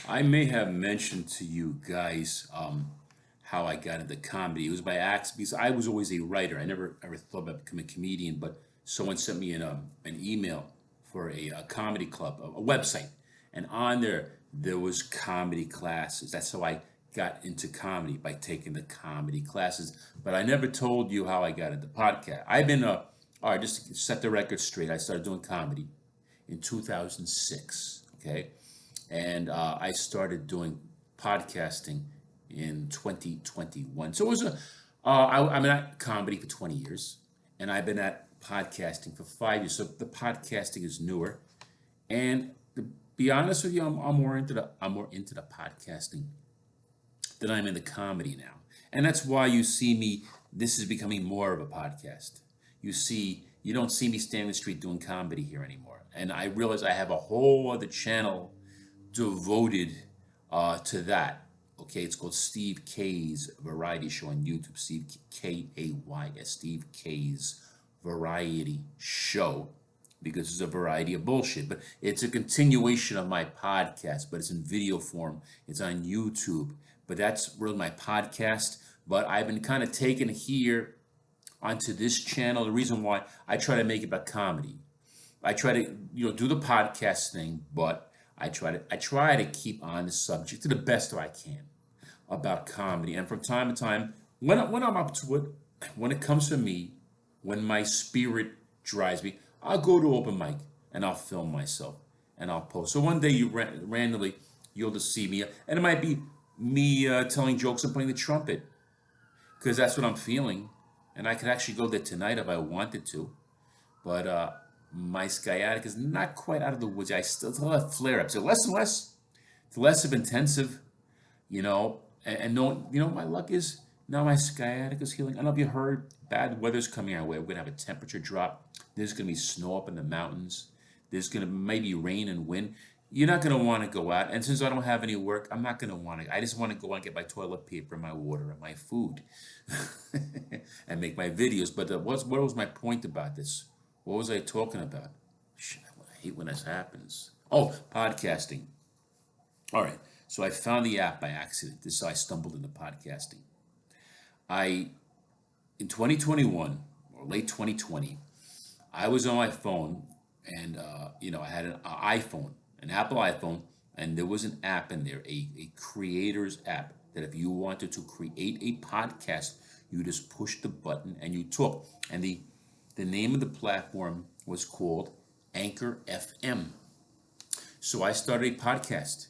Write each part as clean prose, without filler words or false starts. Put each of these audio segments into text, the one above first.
I may have mentioned to you guys how I got into comedy. It was by accident because I was always a writer. I never ever thought about becoming a comedian, but someone sent me an email for a comedy club, a website, and on there was comedy classes. That's how I got into comedy by taking the comedy classes. But I never told you how I got into podcast. I've been all right. Just to set the record straight, I started doing comedy in 2006. Okay, and I started doing podcasting in 2021. So it was I'm at comedy for 20 years, and I've been at podcasting for 5 years. So the podcasting is newer, and to be honest with you, I'm more into the podcasting than I'm in the comedy now, and that's why you see me. This is becoming more of a podcast. You don't see me standing in the street doing comedy here anymore, and I realize I have a whole other channel devoted to that. Okay, it's called Steve K's Variety Show on YouTube. Steve Kays, Steve K's Variety Show, because it's a variety of bullshit. But it's a continuation of my podcast, but it's in video form. It's on YouTube. But that's really my podcast. But I've been kind of taken here onto this channel. The reason why I try to make it about comedy. I try to do the podcast thing, but I try to keep on the subject to the best I can about comedy. And from time to time, when I'm up to it, when it comes to me, when my spirit drives me, I'll go to open mic and I'll film myself and I'll post. So one day randomly you'll just see me, and it might be me telling jokes and playing the trumpet because that's what I'm feeling, and I could actually go there tonight if I wanted to. But my sciatic is not quite out of the woods. I still have flare-ups. They're less and less. It's less of intensive, and no, my luck is now my sciatic is healing. I don't know if you heard, bad weather's coming our way. We're gonna have a temperature drop. There's gonna be snow up in the mountains. There's gonna maybe rain and wind. You're not gonna want to go out. And since I don't have any work, I'm not gonna want to. I just want to go out and get my toilet paper, my water, and my food, and make my videos. But what was my point about this? What was I talking about? Shit, I hate when this happens. Oh, podcasting. All right. So I found the app by accident. This is how I stumbled into podcasting. I in 2021 or late 2020, I was on my phone, and I had an iPhone, an Apple iPhone, and there was an app in there, a creator's app, that if you wanted to create a podcast, you just push the button and you talk. And the name of the platform was called Anchor FM. So I started a podcast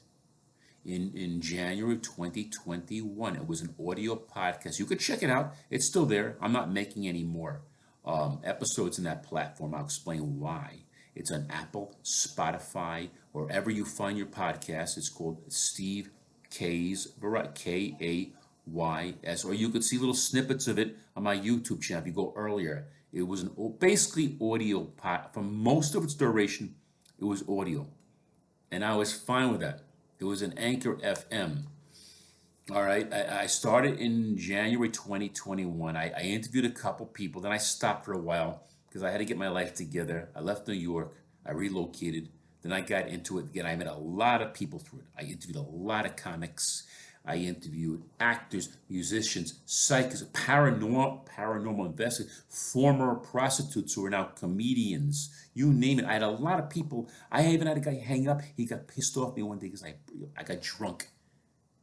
in January of 2021. It was an audio podcast. You could check it out. It's still there. I'm not making any more episodes in that platform. I'll explain why. It's on Apple, Spotify, wherever you find your podcast. It's called Steve K's Kays, or you could see little snippets of it on my YouTube channel. If you go earlier, it was basically audio for most of its duration. It was audio, and I was fine with that. It was an Anchor FM. All right, I started in January 2021. I interviewed a couple people, then I stopped for a while because I had to get my life together. I left New York, I relocated, then I got into it again. I met a lot of people through it. I interviewed a lot of comics. I interviewed actors, musicians, psychics, paranormal investigators, former prostitutes who are now comedians. You name it. I had a lot of people. I even had a guy hang up. He got pissed off me one day because I got drunk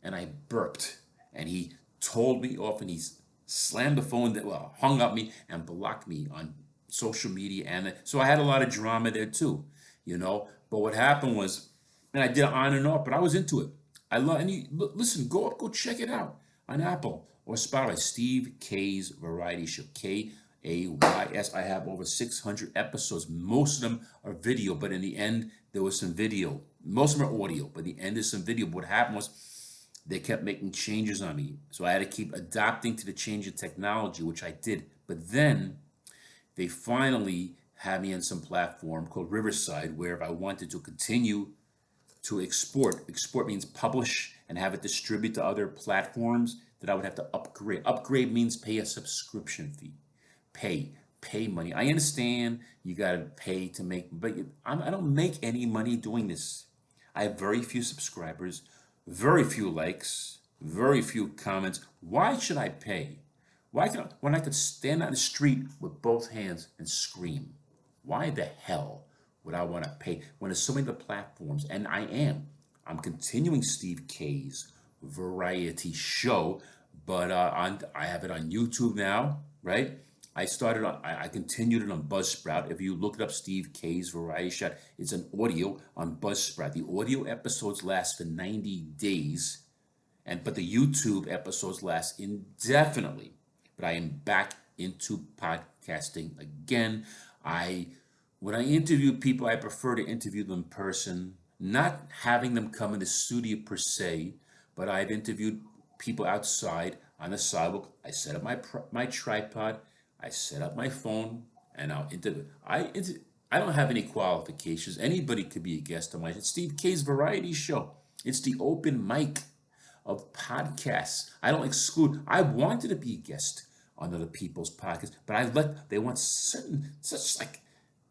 and I burped, and he told me off, and he slammed the phone that hung up me and blocked me on social media, and so I had a lot of drama there too. But what happened was, and I did it on and off, but I was into it. I love, and listen, go check it out on Apple or Spotify. Steve K's Variety Show, Kays. I have over 600 episodes. Most of them are video, but in the end, there was some video. Most of them are audio, but in the end, there's some video. But what happened was, they kept making changes on me, so I had to keep adapting to the change in technology, which I did. But then they finally had me on some platform called Riverside, where if I wanted to continue to export means publish and have it distribute to other platforms, that I would have to upgrade. Upgrade means pay a subscription fee. Pay money. I understand you got to pay to make, but I don't make any money doing this. I have very few subscribers. very few likes, very few comments. Why should I pay? When I could stand on the street with both hands and scream? Why the hell would I want to pay when there's so many other platforms? And I'm continuing Steve K's variety show, but I have it on YouTube now, right? I continued it on Buzzsprout. If you look it up, Steve K's Variety Shot, it's an audio on Buzzsprout. The audio episodes last for 90 days, but the YouTube episodes last indefinitely. But I am back into podcasting again. When I interview people, I prefer to interview them in person, not having them come in the studio per se, but I've interviewed people outside on the sidewalk. I set up my tripod, I set up my phone, and I don't have any qualifications. Anybody could be a guest on it's Steve K's Variety Show. It's the open mic of podcasts. I don't exclude. I wanted to be a guest on other people's podcasts, but they want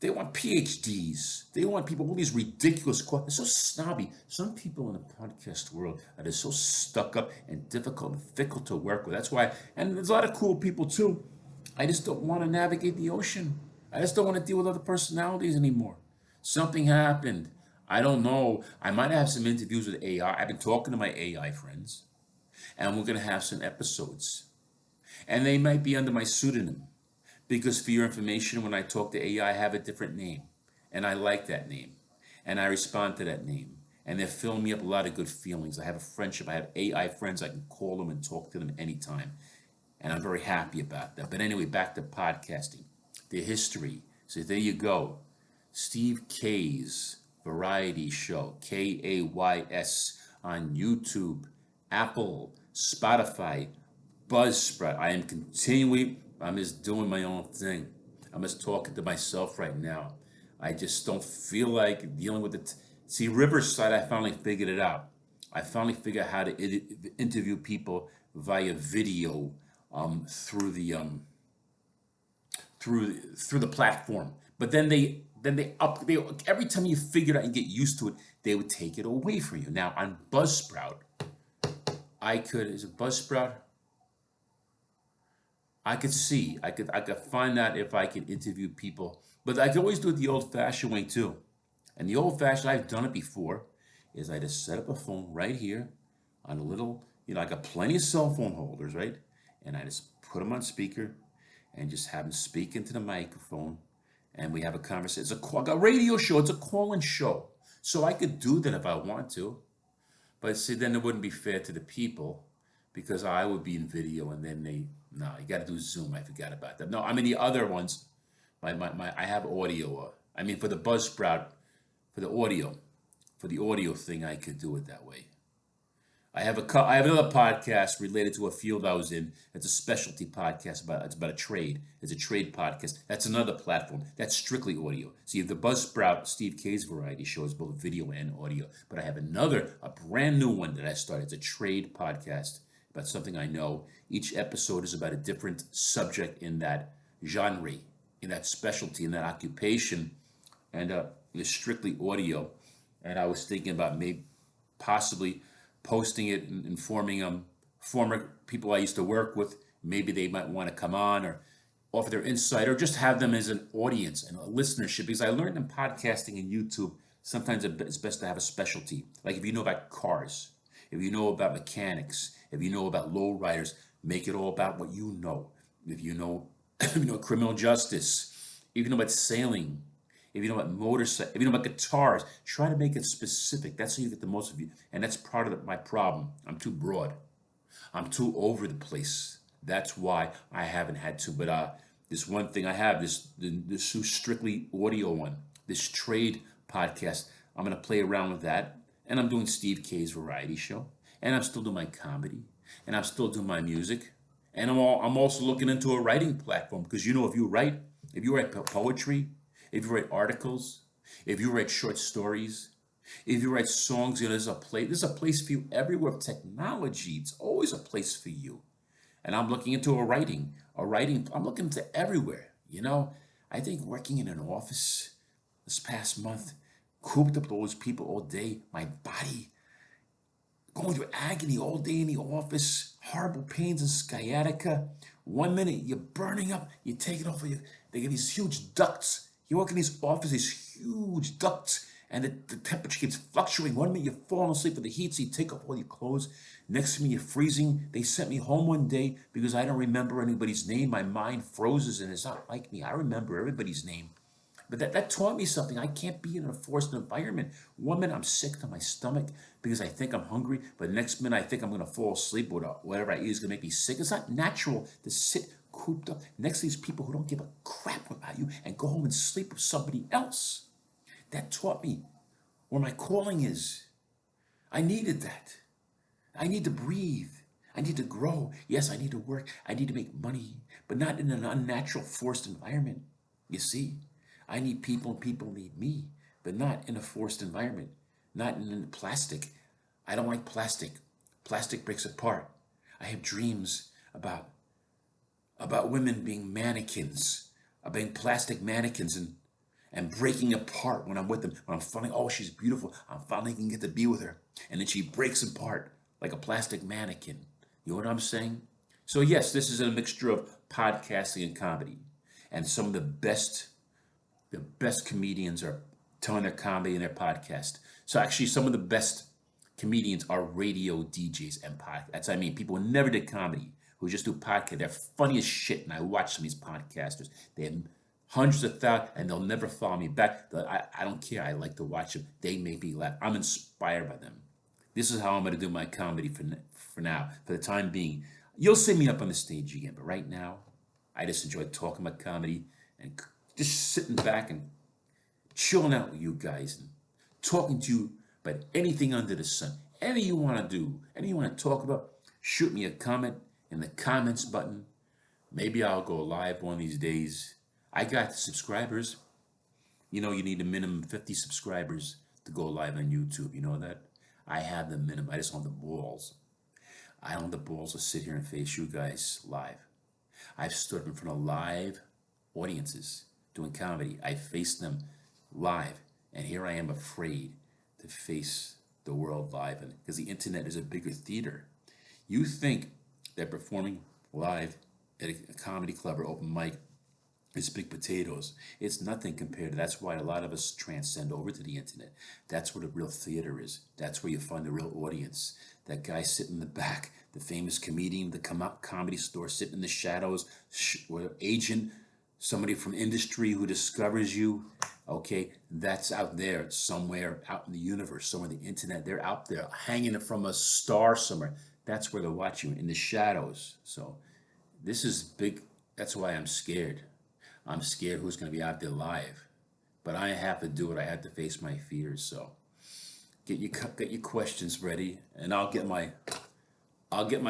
they want PhDs. They want people, all these ridiculous questions. They're so snobby. Some people in the podcast world are just so stuck up and difficult and fickle to work with. That's why, and there's a lot of cool people too. I just don't want to navigate the ocean. I just don't want to deal with other personalities anymore. Something happened. I don't know. I might have some interviews with AI. I've been talking to my AI friends, and we're going to have some episodes. And they might be under my pseudonym. Because for your information, when I talk to AI, I have a different name. And I like that name. And I respond to that name. And they're filling me up a lot of good feelings. I have a friendship. I have AI friends. I can call them and talk to them anytime. And I'm very happy about that. But anyway, back to podcasting. The history. So there you go. Steve K's Variety Show. Kays on YouTube, Apple, Spotify, Buzzsprout. I am continuing. I'm just doing my own thing. I'm just talking to myself right now. I just don't feel like dealing with it. See, Riverside, I finally figured it out. I finally figured out how to interview people via video through the through the platform. But then they every time you figure it out and get used to it, they would take it away from you. Now on Buzzsprout, is it Buzzsprout? I could find out if I could interview people, but I could always do it the old-fashioned way too. And the old-fashioned, I've done it before, is I just set up a phone right here on a little, I got plenty of cell phone holders, right? And I just put them on speaker and just have them speak into the microphone, and we have a conversation. It's a radio show. It's a call-in show, so I could do that if I want to. But see, then it wouldn't be fair to the people because I would be in video, and then no, you got to do Zoom. I forgot about that. No, I mean the other ones. I have audio. I mean for the Buzzsprout, for the audio thing, I could do it that way. I have another podcast related to a field I was in. It's a specialty podcast it's about a trade. It's a trade podcast. That's another platform. That's strictly audio. See, the Buzzsprout Steve K's Variety Show is both video and audio. But I have a brand new one that I started. It's a trade podcast about something I know. Each episode is about a different subject in that genre, in that specialty, in that occupation, and it's strictly audio. And I was thinking about maybe possibly posting it and informing former people I used to work with. Maybe they might want to come on or offer their insight or just have them as an audience and a listenership. Because I learned in podcasting and YouTube, sometimes it's best to have a specialty. Like if you know about cars, if you know about mechanics, if you know about lowriders, make it all about what you know. If you know, criminal justice, if you know about sailing, if you know about motorcycles, if you know about guitars, try to make it specific. That's how you get the most of you. And that's part of my problem. I'm too broad. I'm too over the place. That's why I haven't had to. But this one thing I have, this strictly audio one, this trade podcast, I'm going to play around with that. And I'm doing Steve K's Variety Show. And I'm still doing my comedy. And I'm still doing my music. And I'm also looking into a writing platform. Because if you write poetry, if you write articles, if you write short stories, if you write songs, there's a place for you everywhere. With technology, it's always a place for you. And I'm looking into a writing. I'm looking into everywhere. I think working in an office this past month, cooped up with those people all day, my body going through agony all day in the office, horrible pains and sciatica. 1 minute you're burning up, you take it off of you. They get these huge ducts. You walk in these offices, these huge ducts, and the temperature keeps fluctuating. 1 minute you're falling asleep with the heat, so you take off all your clothes. Next minute you're freezing. They sent me home one day because I don't remember anybody's name. My mind froze, and it's not like me. I remember everybody's name. But that taught me something. I can't be in a forced environment. 1 minute I'm sick to my stomach because I think I'm hungry, but the next minute I think I'm going to fall asleep or whatever I eat is going to make me sick. It's not natural to sit cooped up next to these people who don't give a crap about you and go home and sleep with somebody else. That taught me where my calling is. I needed that. I need to breathe. I need to grow. Yes, I need to work. I need to make money, but not in an unnatural, forced environment. You see? I need people and people need me, but not in a forced environment, not in plastic. I don't like plastic. Plastic breaks apart. I have dreams about women being mannequins, about being plastic mannequins and breaking apart when I'm with them. When I'm finally, oh, she's beautiful. I'm finally going to get to be with her. And then she breaks apart like a plastic mannequin. You know what I'm saying? So yes, this is a mixture of podcasting and comedy. And some of the best comedians are telling their comedy in their podcast. So actually, some of the best comedians are radio DJs and podcasts. That's what I mean. People who never did comedy, who just do podcasts. They're funny as shit, and I watch some of these podcasters. They have hundreds of thousands, and they'll never follow me back. I don't care. I like to watch them. They make me laugh. I'm inspired by them. This is how I'm going to do my comedy for now, for the time being. You'll see me up on the stage again, but right now, I just enjoy talking about comedy and just sitting back and chilling out with you guys and talking to you about anything under the sun. Anything you want to do, anything you want to talk about, shoot me a comment in the comments button. Maybe I'll go live one of these days. I got subscribers. You know, you need a minimum 50 subscribers to go live on YouTube. You know that? I have the minimum. I just don't have the balls. I don't have the balls to sit here and face you guys live. I've stood in front of live audiences doing comedy. I faced them live, and here I am afraid to face the world live, because the internet is a bigger theater. You think that performing live at a comedy club or open mic is big potatoes. It's nothing compared to that's why a lot of us transcend over to the internet. That's where the real theater is. That's where you find the real audience. That guy sitting in the back, the famous comedian, the comedy store, sitting in the shadows, or agent, somebody from industry who discovers you. Okay, that's out there somewhere out in the universe, somewhere on the internet. They're out there hanging from a star somewhere. That's where they're watching you, in the shadows. So this is big. That's why I'm scared. I'm scared who's going to be out there live. But I have to do it. I have to face my fears. So get your questions ready, and I'll get my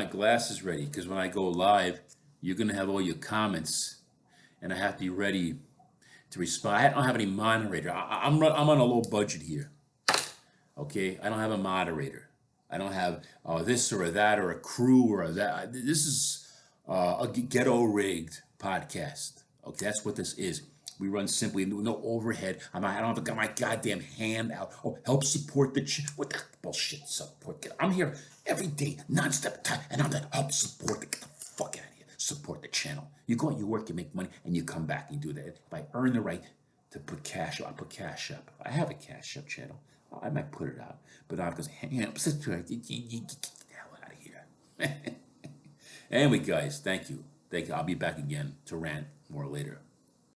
glasses ready, because when I go live, you're going to have all your comments, and I have to be ready to respond. I don't have any moderator. I'm on a low budget here. Okay, I don't have a moderator. I don't have this or that or a crew or that. This is a ghetto rigged podcast. Okay, that's what this is. We run simply, no overhead. I don't have my goddamn hand out. Oh, help support the what the bullshit support? I'm here every day, non-stop time, and I'm like, help support get the fuck out of here. Support the channel. You go out, you work, you make money, and you come back and you do that. If I earn the right to put cash, I'll put cash up. I have a cash up channel. I might put it out, but not because get the hell out of here. Anyway, guys, thank you. I'll be back again to rant more later.